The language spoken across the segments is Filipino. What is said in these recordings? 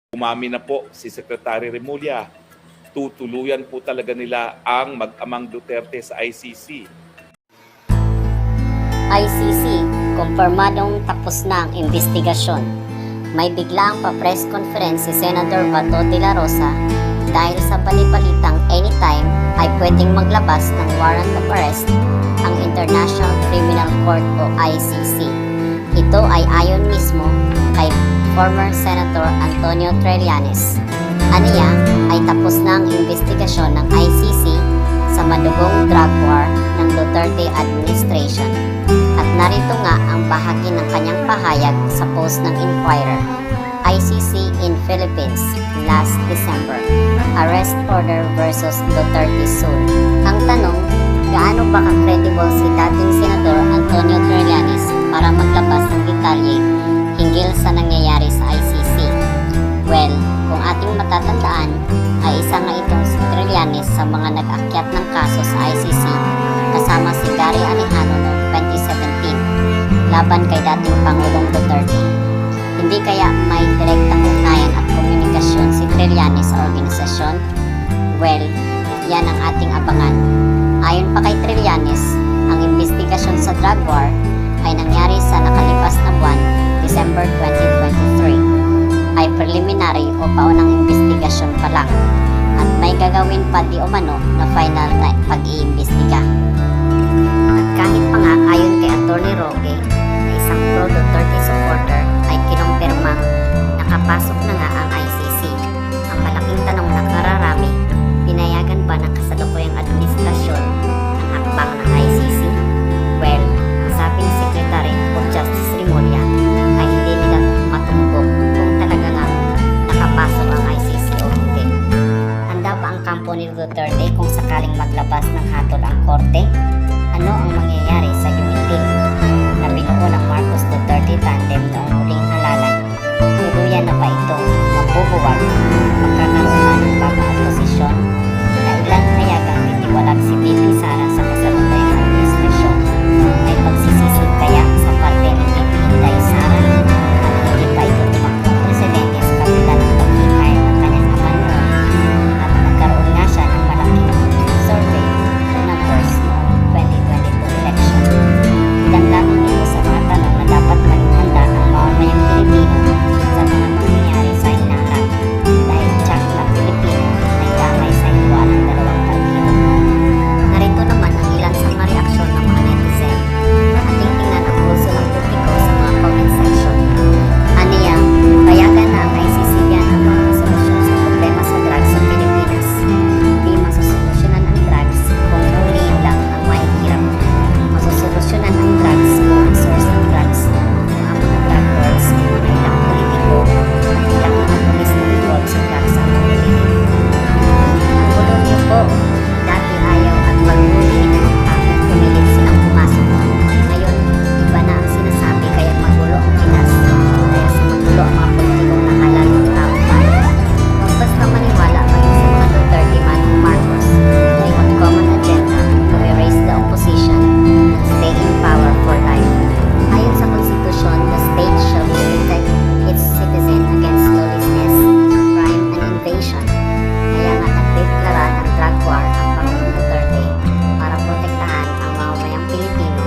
Umami na po si Secretary Remulla. Tutuluyan po talaga nila ang mag-amang Duterte sa ICC. ICC, kumpirmadong tapos na ang investigasyon. May biglaang pa-press conference si Senator Bato de la Rosa dahil sa balibalitang anytime ay pwedeng maglabas ng warrant of arrest ang International Criminal Court o ICC. Ito ay ayon mismo kay former Senator Antonio Trillanes. Aniya ay tapos na ang investigasyon ng ICC sa madugong drug war ng Duterte administration. At narito nga ang bahagi ng kanyang pahayag sa post ng Inquirer. ICC in Philippines last December. Arrest order versus Duterte soon. Ang tanong, gaano ba ka-credible si dating Senador Antonio Trillanes para maglabas ng detalye hinggil sa nangyayari sa ICC? Well, kung ating matatandaan, ay isa nga itong si Trillanes sa mga nag-akyat ng kaso sa ICC kasama si Gary Alejano noong 2017 laban kay dating Pangulong Duterte. Hindi kaya may direktang ugnayan at komunikasyon si Trillanes sa organisasyon? Well, yan ang ating abangan. Ayon pa kay Trillanes, ang investigasyon sa drug war ay nangyari sa nakalipas na buwan, December 2023. Ay preliminary o paunang investigasyon pa lang at may gagawin pa di umano na final na pag-iimbestiga. At kahit pa nga ayon kay Atty. Roque na isang pro-Duterte supporter ay kinumpirmang nakapasok na nga ang ICC. Ang malaking tanong na kararami, pinayagan ba ng kasalukuyang administrasyon ang hakbang ng ICC? Well, ang sabi ni Secretary of Justice Remulla ay hindi nila matumbok kung talaga nga nakapasok ang ICC o hindi. Handa ba ang kampo ni Duterte kung sakaling maglabas ng hatol ang korte? Ano ang mangyayari sa UPIL na binuo ng Marcos Duterte tandem noong huling halalan? Tuluyan na ba itong mabubuwag? Magkakaroon na ng bagong oposisyon? Na ilan hayagang titiwalag si BP Sara sa kasalukuyang administrasyon? May pagsisisi kaya sa parte ni BP Inday Sara at hindi pa ito tumakbong presidente sa kabila ng pag-hikay ng kanyang ama noon at nagkaroon nga siya ng malaking survey numbers noong 2022 election. Ilan lamang ito sa mga tanong na dapat maging handa ang mamamayang Pilipino sa mga mangyayari sa hinaharap dahil tsak na Pilipino ay damay sa hiwa ng dalawang partido. Narito naman ang ilan sa mga reaksyon ng mga netizen. Ating tingnan ang pulso ng publiko sa mga comment section. Aniya, payagan na ang ICC yan ang mga solusyon sa problema sa drugs sa Pilipinas. Hindi masusolusyonan ang drugs kung huliin lang ang mahihirap. Masusolusyonan ang drugs kung ang source ng drugs ang mga drug lords, mga ilang politiko at ilang mga pulis na involved sa drugs ang nalilito. Ang gulo niyo po, dati ayaw at maghuliin at pumilit silang pumasok. Ngayon, iba na ang sinasabi kaya magulo ang Pinas. Kaya sa magulo ang mga politikong nahalal ng tao pa. Huwag basta maniwala kayo sa mga Duterte man o Marcos. They have common agenda to erase the opposition and stay in power for life. Ayon sa konstitusyon, the state shall protect its citizen against lawlessness, crime, and invasion. Kaya nga nagdeklara ng drug war ang Pangulong Duterte para protektahan ang mamamayang Pilipino,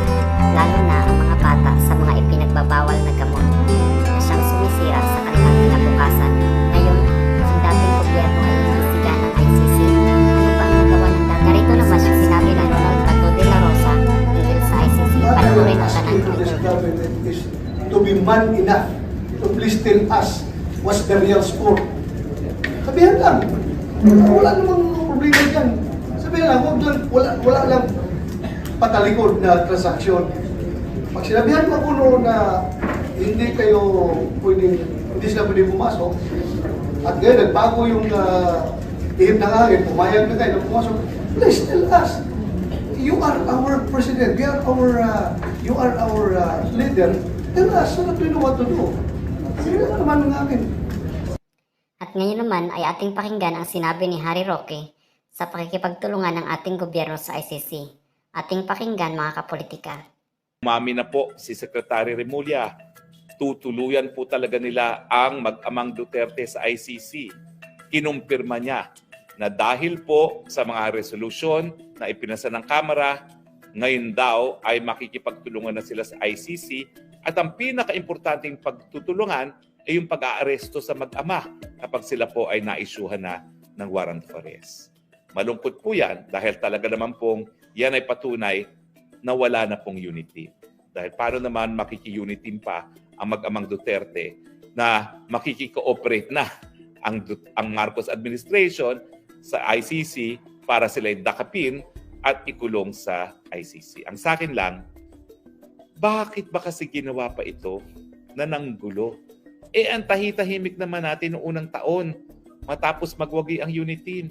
lalo na ang mga bata sa mga ipinagbabawal na gamot na siyang sumisira sa kanilang kinabukasan. Ngayon, ang dating gobyerno ay imbestigahan ng ICC. Ano ba ang nagawa ng dati? Narito naman yung sinabi ng Ronald Bato de la Rosa hinggil sa ICC. Panoorin ang kanang To this interview. government is to be man enough to please tell us what's the real score. Sabihan lang. Wala namang problema dyan. Sabihan lang, wala lang patalikod na transaksyon. Pag sinabihan mo kuno na hindi sila pwede pumasok, at ngayon nagbago yung ihip ng hangin, pumayag na kayo na pumasok, please tell us. You are our president. You are our leader. Tell us so that we know what to do. Hindi naman namin. At ngayon naman ay ating pakinggan ang sinabi ni Harry Roque sa pakikipagtulungan ng ating gobyerno sa ICC. Ating pakinggan mga kapolitika. Umami na po si Secretary Remulla. tutuluyan po talaga nila ang mag-amang Duterte sa ICC. Kinumpirma niya na dahil po sa mga resolusyon na ipinasa ng Kamara, ngayon daw ay makikipagtulungan na sila sa ICC at ang pinaka-importanting pagtutulungan ay yung pag-aaresto sa mag-ama kapag sila po ay naisyuhan na ng warrant of arrest. Malungkot po yan dahil talaga naman pong yan ay patunay na wala na pong unity. Dahil paano naman makiki-unity pa ang mag-amang Duterte na makiki-cooperate na ang Marcos administration sa ICC para sila'y dakapin at ikulong sa ICC. Ang sa akin lang, bakit ba kasi ginawa pa ito na nanggulo? Ang tahi-tahimik naman natin noong unang taon matapos magwagi ang unity.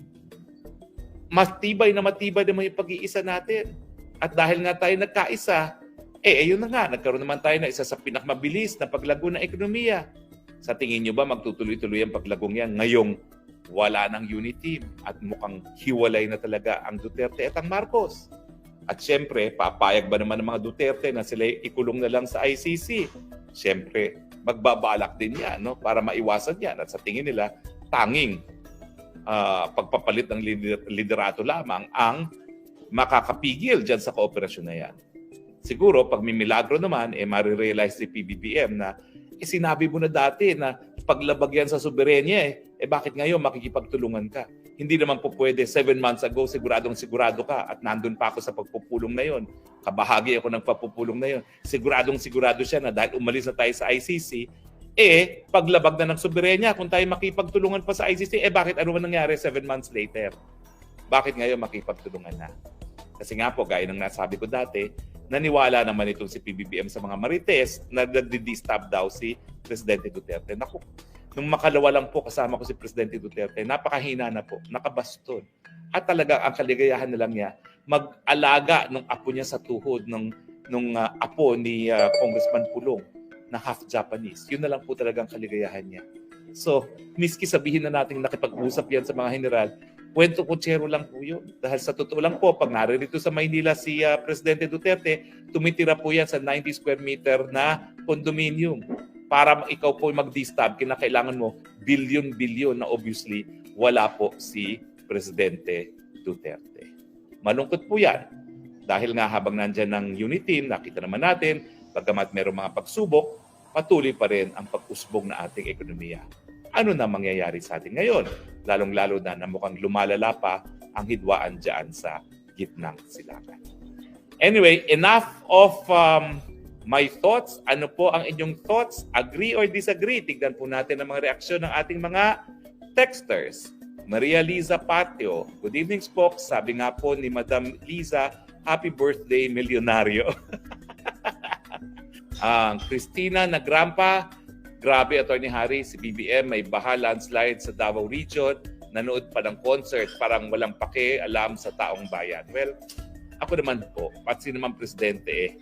Matibay naman yung pag-iisa natin. At dahil nga tayo nagkaisa, ayun na nga, nagkaroon naman tayo na isa sa pinakamabilis na paglago ng ekonomiya. Sa tingin nyo ba magtutuloy-tuloy ang paglagong yan ngayong wala ng unity at mukhang hiwalay na talaga ang Duterte at ang Marcos? At syempre, papayag ba naman ng mga Duterte na sila ikulong na lang sa ICC? Syempre, magbabalak din yan, no? Para maiwasan yan. At sa tingin nila, tanging pagpapalit ng liderato lamang ang makakapigil dyan sa kooperasyon na yan. Siguro, pag may milagro naman, marirealize ni PBBM na sinabi mo na dati na paglabag yan sa soberenya, bakit ngayon makikipagtulungan ka? Hindi naman po pwede 7 months ago, siguradong-sigurado ka at nandun pa ako sa pagpupulong na yon. Kabahagi ako ng pagpupulong na yon. Siguradong-sigurado siya na dahil umalis na tayo sa ICC, paglabag na ng soberenya, kung tayo makipagtulungan pa sa ICC, bakit ano man nangyari 7 months later? Bakit ngayon makipagtulungan na? Kasi nga po, gaya ng nasabi ko dati, naniwala naman itong si PBBM sa mga marites na nagdi-distab daw si Presidente Duterte. Naku, nung makalawa lang po kasama ko si Presidente Duterte, napakahina na po, nakabaston. At talaga ang kaligayahan na lang niya, mag-alaga ng apo niya sa tuhod ng apo ni Congressman Pulong na half Japanese. Yun na lang po talagang kaligayahan niya. So, miski sabihin na natin nakipag-usap yan sa mga general, kwento kutsero lang po yun. Dahil sa totoo lang po, pag naririto sa Maynila si Presidente Duterte, tumitira po yan sa 90 square meter na condominium. Para ikaw po mag-distab, kinakailangan mo billion-billion na obviously wala po si Presidente Duterte. Malungkot po yan. Dahil nga habang nandyan ng unity, nakita naman natin, pagkamat mayroong mga pagsubok, patuloy pa rin ang pag-usbong na ating ekonomiya. Ano na mangyayari sa atin ngayon? Lalong-lalo na mukhang lumalala pa ang hidwaan dyan sa gitnang silangan. Anyway, enough of my thoughts. Ano po ang inyong thoughts? Agree or disagree? Tignan po natin ang mga reaksyon ng ating mga texters. Maria Liza Patio. Good evening, Spokes. Sabi nga po ni Madam Liza, happy birthday, milyonaryo. Christina Nagrampa, grabe, Attorney Harry, si BBM may baha landslide sa Davao Region, nanood pa ng concert, parang walang pake-alam sa taong bayan. Well, ako naman po, pati naman presidente,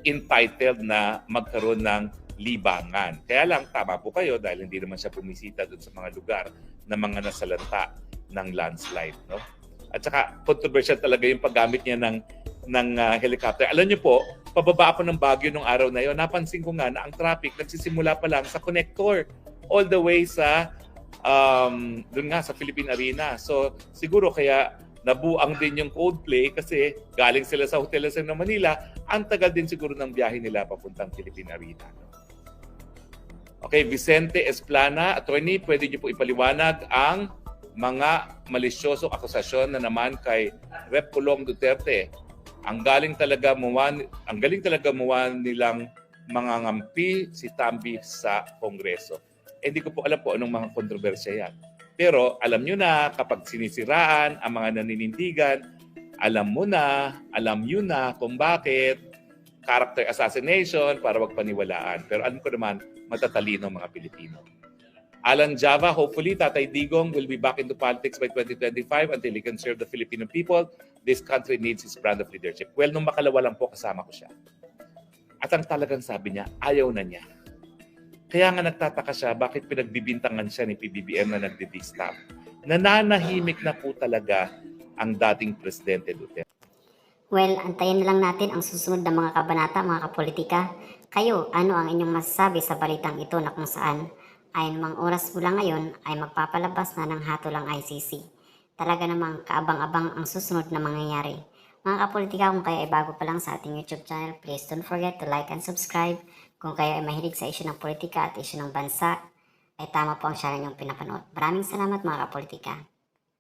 entitled na magkaroon ng libangan. Kaya lang, tama po kayo dahil hindi naman siya bumisita doon sa mga lugar na mga nasalanta ng landslide. No? At saka, controversial talaga yung paggamit niya ng helicopter. Alam niyo po, pababa ako ng Baguio nung araw na yon. Napansin ko nga na ang traffic nagsisimula pa lang sa connector all the way sa doon nga sa Philippine Arena. So siguro kaya nabuang din yung Coldplay kasi galing sila sa Hotel Lasem ng Manila. Ang tagal din siguro ng biyahe nila papuntang Philippine Arena. Okay, Vicente Esplana, Attorney, pwede niyo po ipaliwanag ang mga malisyosong akusasyon na naman kay Rep. Pulong Duterte. Ang galing talaga muwan nilang mga ngampi si Tambi sa Kongreso. Hindi ko po alam po anong mga kontrobersya yan. Pero alam nyo na kapag sinisiraan ang mga naninindigan, alam nyo na kung bakit character assassination para wag paniwalaan. Pero alam ko naman matatalino mga Pilipino. Alan Java, hopefully Tatay Digong will be back into politics by 2025 until he can serve the Filipino people. This country needs his brand of leadership. Well, nung makalawa lang po kasama ko siya. At ang talagang sabi niya, ayaw na niya. Kaya nga nagtataka siya, bakit pinagbibintangan siya ni PBBM na nagdi-distab. Nananahimik na po talaga ang dating Presidente Duterte. Well, antayin na lang natin ang susunod na mga kabanata, mga kapolitika. Kayo, ano ang inyong masasabi sa balitang ito na kung saan ay namang oras mula ngayon ay magpapalabas na ng hatol ang ICC? Talaga namang kaabang-abang ang susunod na mangyayari. Mga kapolitika, kung kayo ay bago pa lang sa ating YouTube channel, please don't forget to like and subscribe. Kung kayo ay mahilig sa isyu ng politika at isyu ng bansa, ay tama po ang channel niyong pinapanood. Maraming salamat mga kapolitika.